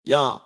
Yeah.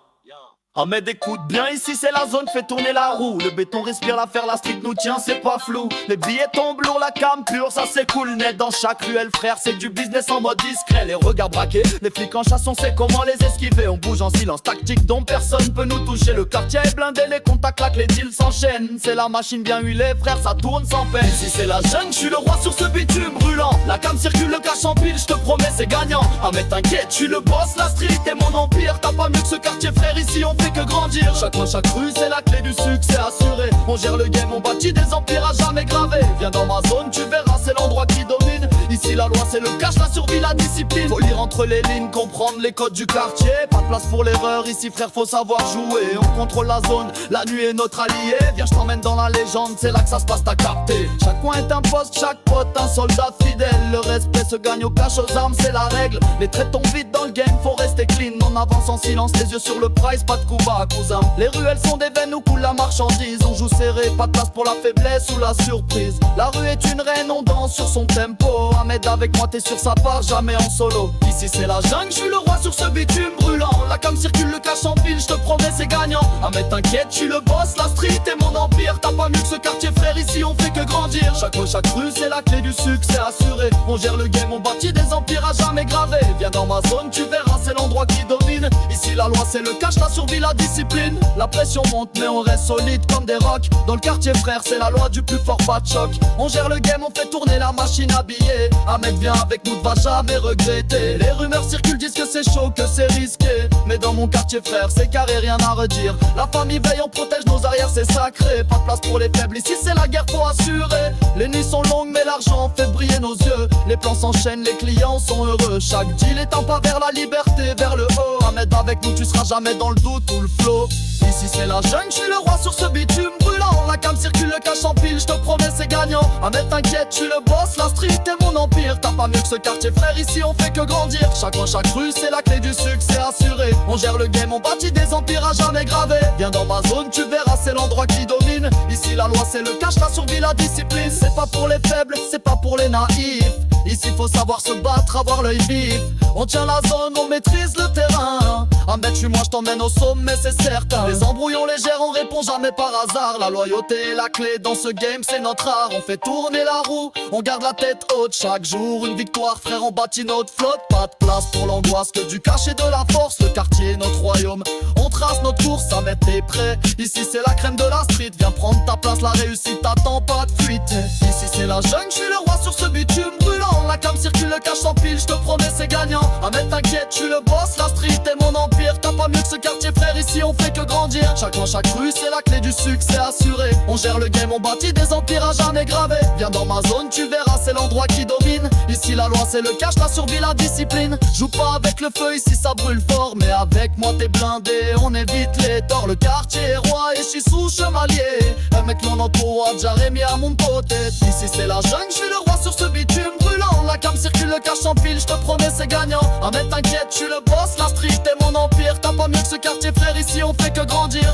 Ahmed écoute bien, ici c'est la zone, fait tourner la roue. Le béton respire, l'affaire, la street nous tient, c'est pas flou. Les billets tombent lourd, la cam pure, ça c'est cool. Net dans chaque ruelle frère, c'est du business en mode discret. Les regards braqués, les flics en chasse, on sait comment les esquiver. On bouge en silence tactique dont personne peut nous toucher. Le quartier est blindé, les contacts claquent, les deals s'enchaînent. C'est la machine bien huilée, frère, ça tourne sans peine. Ici c'est la jungle, je suis le roi sur ce bitume brûlant. La cam circule, le cash en pile, je te promets c'est gagnant. Ahmed t'inquiète, je suis le boss, la street est mon empire. T'as pas mieux que ce quartier frère, ici on fait que grandir. Chaque mois, chaque rue, c'est la clé du succès assuré. On gère le game, on bâtit des empires à jamais gravés. Viens dans ma zone, tu verras, c'est l'endroit qui domine. Ici la loi c'est le cash, la survie, la discipline. Faut lire entre les lignes, comprendre les codes du quartier. Pas de place pour l'erreur, ici frère faut savoir jouer. On contrôle la zone, la nuit est notre allié. Viens je t'emmène dans la légende, c'est là que ça se passe, t'as capté. Chaque coin est un poste, chaque pote un soldat fidèle. Le respect se gagne au cash, aux armes, c'est la règle. Les traits tombent vite dans le game, faut rester clean. On avance en silence, les yeux sur le prize, pas de coup bas cousin. Les ruelles sont des veines où coule la marchandise. On joue serré, pas de place pour la faiblesse ou la surprise. La rue est une reine, on danse sur son tempo. Ahmed avec moi, t'es sur sa part, jamais en solo. Ici c'est la jungle, je suis le roi sur ce bitume brûlant. La cam circule, le cash en pile, je te promets c'est gagnant. Ahmed t'inquiète, je suis le boss, la street est mon empire. T'as pas mieux que ce quartier frère, ici on fait que grandir. Chaque rue c'est la clé du succès assuré. On gère le game, on bâtit des empires à jamais gravés. Viens dans ma zone, tu verras, c'est l'endroit qui domine. Ici la loi c'est le cash, la survie, la discipline. La pression monte mais on reste solide comme des rocs. Dans le quartier frère c'est la loi du plus fort, pas de choc. On gère le game, on fait tourner la machine à billets. Ahmed viens avec nous, va jamais regretter. Les rumeurs circulent, disent que c'est chaud, que c'est risqué. Mais dans mon quartier frère c'est carré, rien à redire. La famille veille, on protège nos arrières, c'est sacré. Pas de place pour les faibles, ici c'est la guerre, faut assurer. Les nuits sont longues mais l'argent fait briller nos yeux. Les plans s'enchaînent, les clients sont heureux. Chaque deal est un pas vers la liberté, vers le haut. Ahmed avec nous, tu seras jamais dans le doute ou le flow. Ici c'est la jungle, je suis le roi sur ce bitume brûlant. La cam circule, le cash en pile, je te promets c'est gagnant. Ahmed t'inquiète, je suis le boss, la street est mon empire. T'as pas mieux que ce quartier frère, ici on fait que grandir. Chaque rue c'est la clé du succès assuré. On gère le game, on bâtit des empires à jamais gravés. Viens dans ma zone, tu verras, c'est l'endroit qui domine. Ici la loi c'est le cash, la survie, la discipline. C'est pas pour les faibles, c'est pas pour les naïfs. Ici faut savoir se battre, avoir l'œil vif. On tient la zone, on maîtrise le terrain. Ahmed, je suis moi, je t'emmène au sommet, c'est certain. Les embrouilles on les gère, on répond jamais par hasard. La loyauté est la clé dans ce game, c'est notre art. On fait tourner la roue, on garde la tête haute. Chaque jour une victoire, frère, on bâtit notre flotte. Pas de place pour l'angoisse, que du cash et de la force. Le quartier est notre royaume, on trace notre course, Ahmed t'es prêt. Ici c'est la crème de la street, viens prendre ta place, la réussite t'attend, pas de fuite. Ici c'est la jungle, je suis le roi sur ce bitume brûlant. La cam circule, le cash en pile, je te promets c'est gagnant. Ahmed t'inquiète, je suis le boss, la street est mon empire. T'as pas mieux que ce quartier frère, ici on fait que grandir. Chaque rue c'est la clé du succès assuré. On gère le game, on bâtit des empires à jamais gravés. Viens dans ma zone, tu verras, c'est l'endroit qui domine. Ici la loi c'est le cash, la survie, la discipline. Joue pas avec le feu, ici ça brûle fort. Mais avec moi t'es blindé, on évite les torts. Le quartier est roi et je suis sous-chevalier. Un mec mon entourage, Jérémy à mon pote. Ici c'est la jungle, je suis le roi sur ce bitume brûlant. La cam circule, le cash en pile, je te promets c'est gagnant. Ahmed t'inquiète, je suis le boss, la street est mon empire. T'as pas mieux que ce quartier frère, ici on fait que grandir.